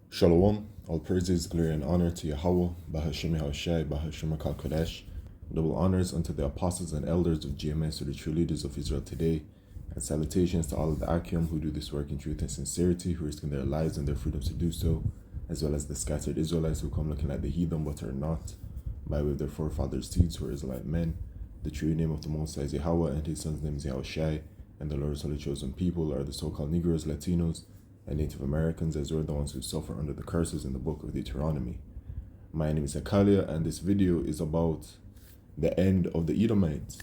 Shalom, all praises, glory, and honor to Yahweh, Bahashim Yahushai, Bahashim Kodesh. Double honors unto the apostles and elders of GMS, or the true leaders of Israel today, and salutations to all of the Akim who do this work in truth and sincerity, who risking their lives and their freedoms to do so, as well as the scattered Israelites who come looking like the heathen but are not, by way of their forefathers' deeds who are Israelite men. The true name of the Most High is Yahweh, and his son's name is Yahushai, and the Lord's holy chosen people are the so-called Negroes, Latinos, and Native Americans, as well the ones who suffer under the curses in the book of Deuteronomy. My name is Akalia, and this video is about the end of the Edomites,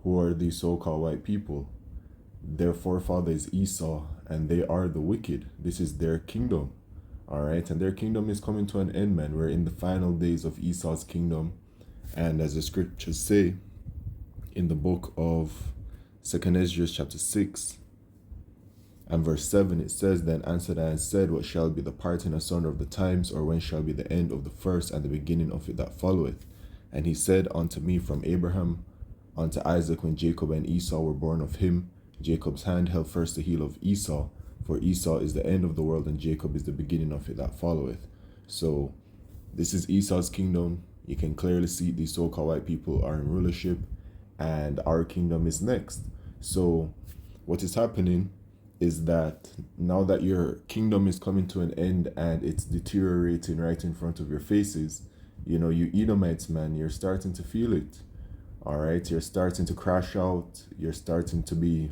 who are the so-called white people. Their forefather is Esau, and they are the wicked. This is their kingdom, all right? And their kingdom is coming to an end, man. We're in the final days of Esau's kingdom, and as the scriptures say in the book of 2nd Ezra chapter 6, and verse 7, it says, Then answered I and said, What shall be the parting asunder of the times, or when shall be the end of the first and the beginning of it that followeth? And he said unto me, From Abraham unto Isaac, when Jacob and Esau were born of him, Jacob's hand held first the heel of Esau, for Esau is the end of the world, and Jacob is the beginning of it that followeth. So this is Esau's kingdom. You can clearly see these so-called white people are in rulership, and our kingdom is next. So what is happening is that now that your kingdom is coming to an end and it's deteriorating right in front of your faces, you Edomites, man, you're starting to feel it. All right, you're starting to crash out. You're starting to be,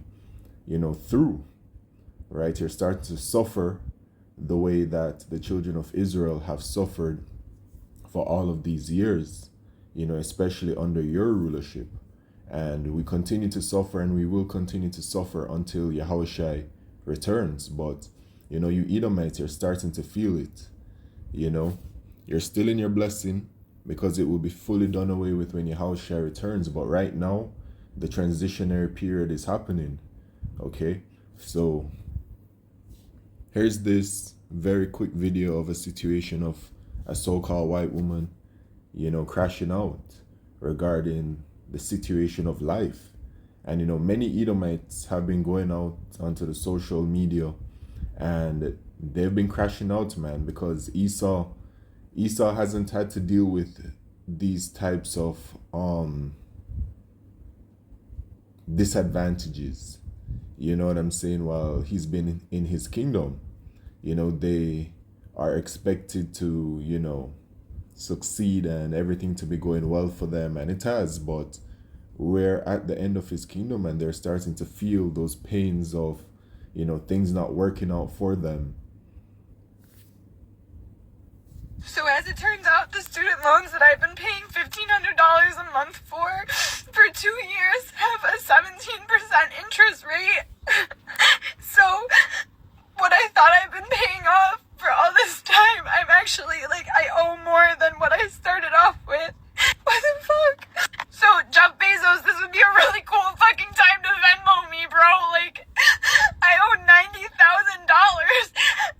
through, right? You're starting to suffer the way that the children of Israel have suffered for all of these years, especially under your rulership. And we continue to suffer, and we will continue to suffer until Yahushai returns. But, you Edomites, you're starting to feel it. You're still in your blessing because it will be fully done away with when Yahushua returns. But right now, the transitionary period is happening. Okay? So, here's this very quick video of a situation of a so-called white woman, crashing out regarding the situation of life. And, many Edomites have been going out onto the social media and they've been crashing out, man, because Esau hasn't had to deal with these types of disadvantages. You know what I'm saying? While he's been in his kingdom, they are expected to, succeed and everything to be going well for them. And it has, but we're at the end of his kingdom and they're starting to feel those pains of, things not working out for them. So as it turns out, the student loans that I've been paying $1,500 a month for 2 years have a 17% interest rate. So what I thought I've been paying off for all this time, I'm actually, I owe more than what I started off with. What the fuck? So Jeff Bezos, this would be a really cool fucking time to Venmo me, bro. I owe $90,000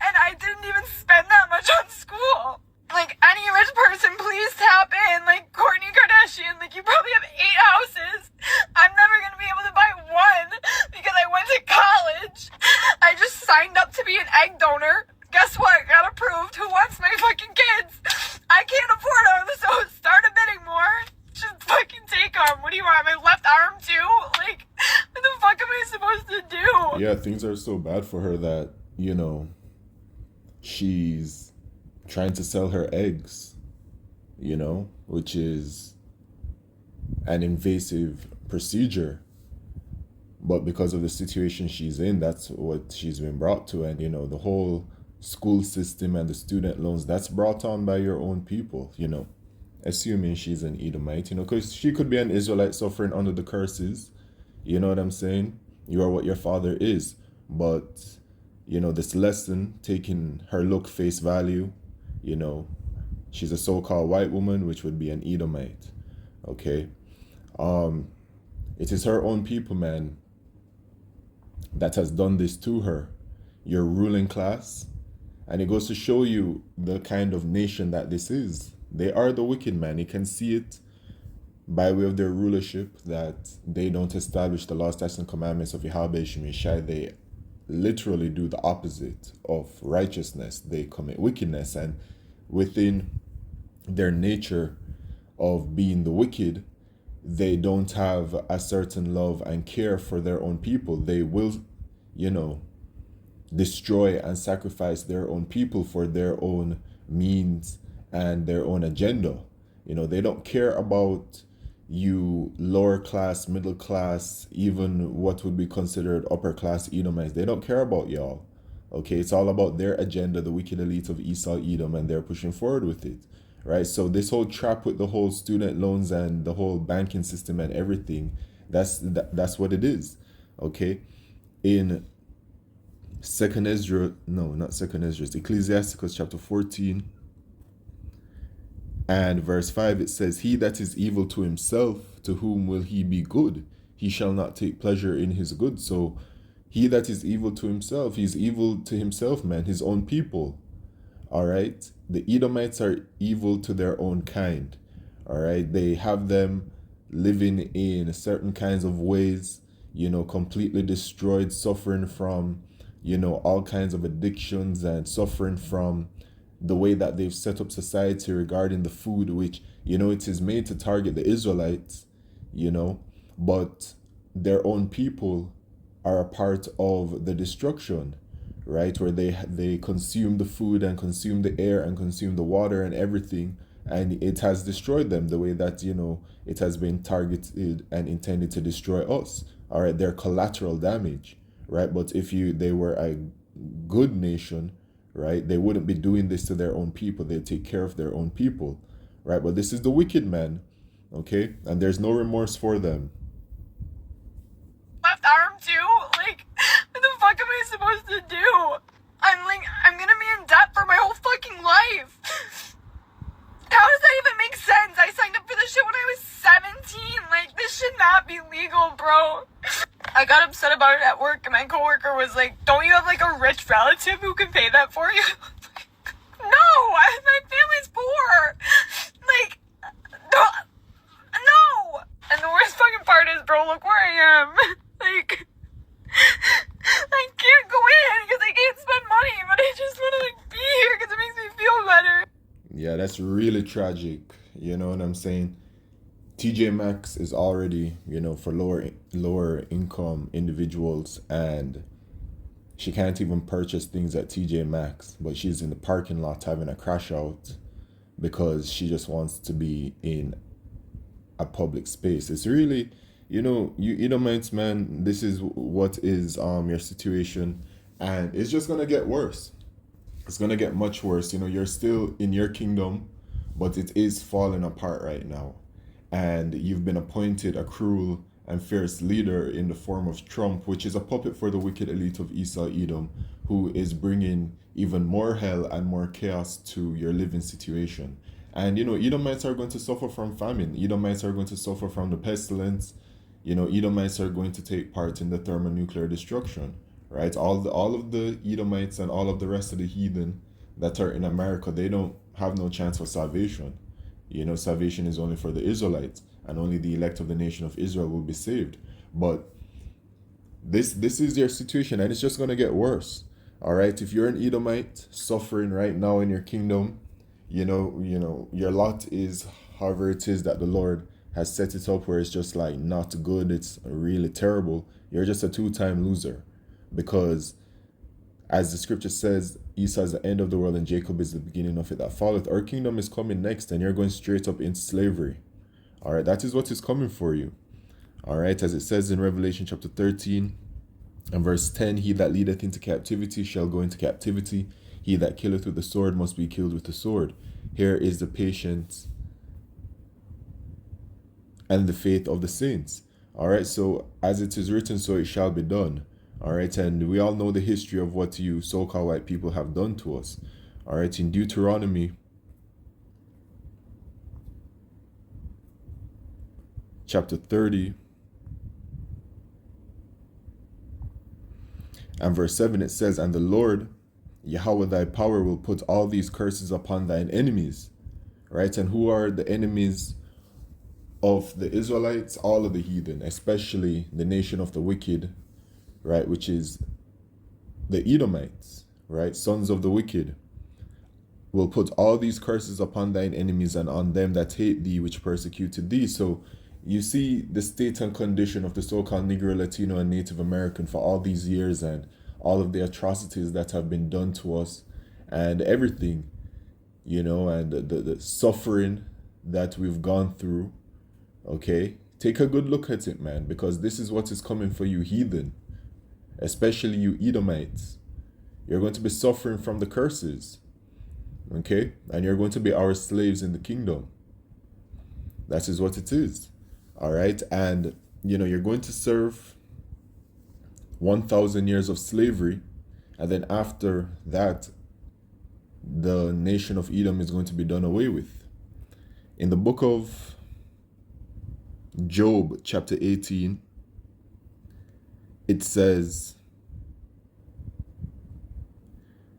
and I didn't even spend that much on school. Any rich person, please tap in. Kourtney Kardashian, you probably have 8 houses. I'm never gonna be able to buy one because I went to college. I just signed up to be an egg donor. Guess what? Got approved. Who wants my fucking kids? I can't afford them, so start a bidding more. Just fucking take them. What do you want? My left arm too? What the fuck am I supposed to do? Yeah, things are so bad for her that, she's trying to sell her eggs, which is an invasive procedure. But because of the situation she's in, that's what she's been brought to. And, the whole school system and the student loans, that's brought on by your own people, assuming she's an Edomite, because she could be an Israelite suffering under the curses. You know what I'm saying? You are what your father is. But, this lesson, taking her look face value, she's a so-called white woman, which would be an Edomite. Okay? It is her own people, man, that has done this to her. Your ruling class. And it goes to show you the kind of nation that this is. They are the wicked, man. You can see it by way of their rulership, that they don't establish the law, statutes, and commandments of Yahweh Shemeshai. They literally do the opposite of righteousness. They commit wickedness, and within their nature of being the wicked, they don't have a certain love and care for their own people. They will, you know, destroy and sacrifice their own people for their own means and their own agenda. They don't care about you lower class, middle class, even what would be considered upper class Edomites. They don't care about y'all. Okay, it's all about their agenda, the wicked elite of Esau, Edom, and they're pushing forward with it. Right? So this whole trap with the whole student loans and the whole banking system and everything, that's what it is. Okay? In Second Ezra, no, not Second Ezra, it's Ecclesiasticus chapter 14 and verse 5, it says, "He that is evil to himself, to whom will he be good? He shall not take pleasure in his good." So he that is evil to himself, he's evil to himself, man, his own people. All right? The Edomites are evil to their own kind. All right? They have them living in certain kinds of ways, completely destroyed, suffering from, all kinds of addictions, and suffering from the way that they've set up society regarding the food, which, it is made to target the Israelites, but their own people are a part of the destruction, right? Where they consume the food and consume the air and consume the water and everything, and it has destroyed them the way that, it has been targeted and intended to destroy us. All right, they're collateral damage, right? But if they were a good nation, right, they wouldn't be doing this to their own people. They'd take care of their own people, right? But this is the wicked man, okay? And there's no remorse for them. Left arm too? Like, what the fuck am I supposed to do? I'm gonna be in debt for my whole fucking life. How does that even make sense? I signed up for this shit when I was 17. Like, this should not be legal, bro. I got upset about it at work, and my coworker was like, "Don't you have like a rich relative who can pay that for you?" No, my family's poor. Like, no. And the worst fucking part is, bro, look where I am. Like, I can't go in because I can't spend money, but I just want to like be here because it makes me feel better. Yeah, that's really tragic. You know what I'm saying? TJ Maxx is already, for lower income individuals, and she can't even purchase things at TJ Maxx, but she's in the parking lot having a crash out because she just wants to be in a public space. It's really, you Edomites, man, this is what is your situation, and it's just gonna get worse. It's gonna get much worse. You're still in your kingdom, but it is falling apart right now. And you've been appointed a cruel and fierce leader in the form of Trump, which is a puppet for the wicked elite of Esau, Edom, who is bringing even more hell and more chaos to your living situation. And, Edomites are going to suffer from famine. Edomites are going to suffer from the pestilence. Edomites are going to take part in the thermonuclear destruction, right? All of the Edomites and all of the rest of the heathen that are in America, they don't have no chance for salvation. Salvation is only for the Israelites, and only the elect of the nation of Israel will be saved. But this is your situation, and it's just going to get worse. All right, if you're an Edomite suffering right now in your kingdom, your lot is however it is that the Lord has set it up, where it's just like not good, it's really terrible. You're just a two-time loser, because as the scripture says, Esau is the end of the world and Jacob is the beginning of it that falleth. Our kingdom is coming next, and you're going straight up into slavery. All right, that is what is coming for you. All right, as it says in Revelation chapter 13 and verse 10, "He that leadeth into captivity shall go into captivity. He that killeth with the sword must be killed with the sword." Here is the patience and the faith of the saints. All right, so as it is written, so it shall be done. All right, and we all know the history of what you so-called white people have done to us. All right, in Deuteronomy chapter 30 and verse 7, it says, "And the Lord, Yahweh thy power, will put all these curses upon thine enemies." Right, and who are the enemies of the Israelites? All of the heathen, especially the nation of the wicked, right, which is the Edomites, right, sons of the wicked, will put all these curses upon thine enemies and on them that hate thee, which persecuted thee. So you see the state and condition of the so-called Negro, Latino, and Native American for all these years, and all of the atrocities that have been done to us, and everything, and the suffering that we've gone through. Okay, take a good look at it, man, because this is what is coming for you, heathen, especially you Edomites. You're going to be suffering from the curses. Okay, and you're going to be our slaves in the kingdom. That is what it is. All right, and you're going to serve 1,000 years of slavery, and then after that, the nation of Edom is going to be done away with. In the book of Job, chapter 18, it says,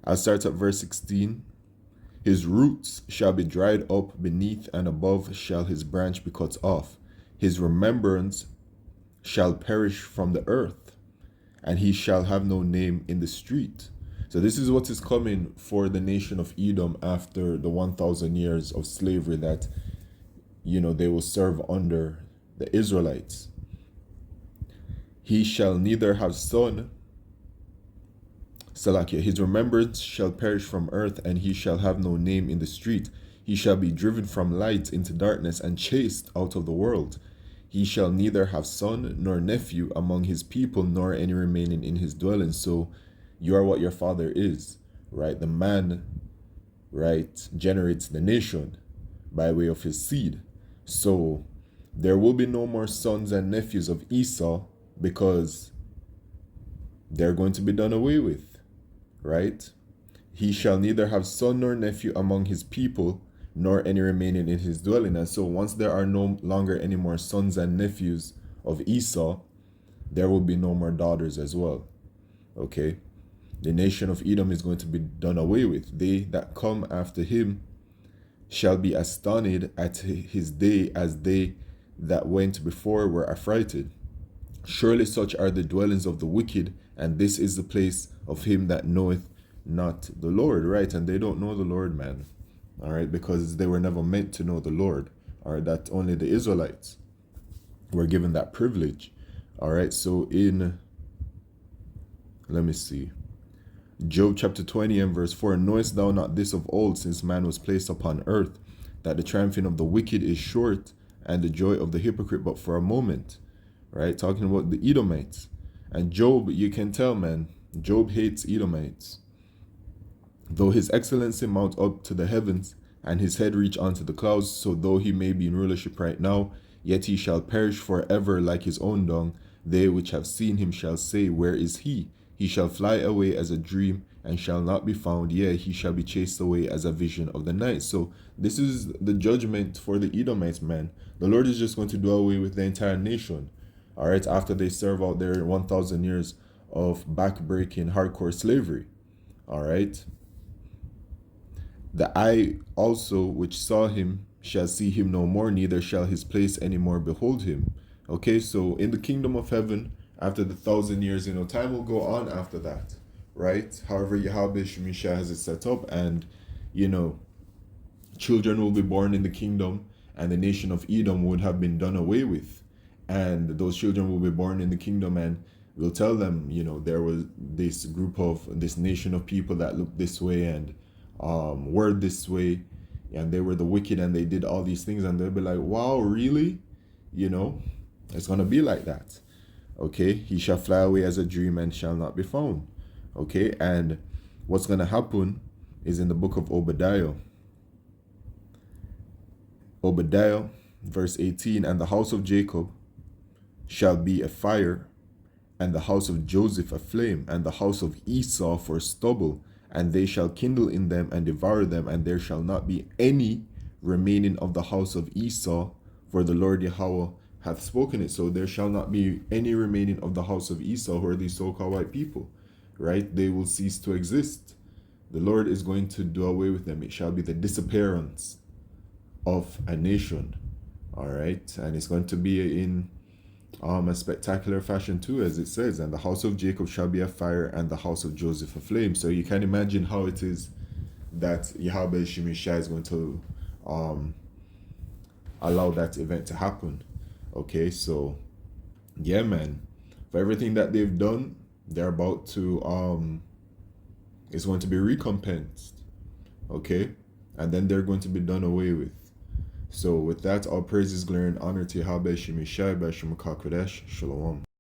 I'll start at verse 16. His roots shall be dried up beneath, and above shall his branch be cut off. His remembrance shall perish from the earth, and he shall have no name in the street. So this is what is coming for the nation of Edom after the 1,000 years of slavery that, they will serve under the Israelites. He shall neither have son, Salakia, his remembrance shall perish from earth, and he shall have no name in the street. He shall be driven from light into darkness and chased out of the world. He shall neither have son nor nephew among his people, nor any remaining in his dwelling. So you are what your father is, right? The man, right, generates the nation by way of his seed. So there will be no more sons and nephews of Esau, because they're going to be done away with. Right? He shall neither have son nor nephew among his people, nor any remaining in his dwelling. And so once there are no longer any more sons and nephews of Esau, there will be no more daughters as well. Okay? The nation of Edom is going to be done away with. They that come after him shall be astonished at his day, as they that went before were affrighted. Surely such are the dwellings of the wicked, and this is the place of him that knoweth not the Lord, right? And they don't know the Lord, man, all right, because they were never meant to know the Lord, all right? That only the Israelites were given that privilege, all right? So let me see, Job chapter 20 and verse 4, knowest thou not this of old, since man was placed upon earth, that the triumphing of the wicked is short, and the joy of the hypocrite but for a moment, right? Talking about the Edomites. And Job, you can tell, man, Job hates Edomites. Though his excellency mount up to the heavens, and his head reach unto the clouds, so though he may be in rulership right now, yet he shall perish forever like his own dung. They which have seen him shall say, where is he? He shall fly away as a dream, and shall not be found. Yea, he shall be chased away as a vision of the night. So this is the judgment for the Edomites, man. The Lord is just going to do away with the entire nation. All right, after they serve out their 1,000 years of backbreaking hardcore slavery. All right. The eye also which saw him shall see him no more, neither shall his place any more behold him. Okay, so in the kingdom of heaven, after the 1,000 years, time will go on after that, right? However, Yahweh Shemisha has it set up, and children will be born in the kingdom, and the nation of Edom would have been done away with. And those children will be born in the kingdom, and we'll tell them, there was this nation of people that looked this way and were this way, and they were the wicked, and they did all these things, and they'll be like, wow, really? It's going to be like that. Okay, he shall fly away as a dream and shall not be found. Okay, and what's going to happen is in the book of Obadiah, verse 18, and the house of Jacob shall be a fire, and the house of Joseph a flame, and the house of Esau for stubble, and they shall kindle in them and devour them, and there shall not be any remaining of the house of Esau, for the Lord Yahweh hath spoken it. So there shall not be any remaining of the house of Esau, who are these so-called white people, right? They will cease to exist. The Lord is going to do away with them. It shall be the disappearance of a nation, all right? And it's going to be in a spectacular fashion too, as it says, and the house of Jacob shall be a fire, and the house of Joseph a flame. So you can imagine how it is that Yahweh Shemishai is going to um, allow that event to happen. Okay, so yeah, man, for everything that they've done, they're about to it's going to be recompensed. Okay, and then they're going to be done away with. So with that, all praises, glory, and honor to Yahweh Shemishai by Shemaka Kodesh. Shalom.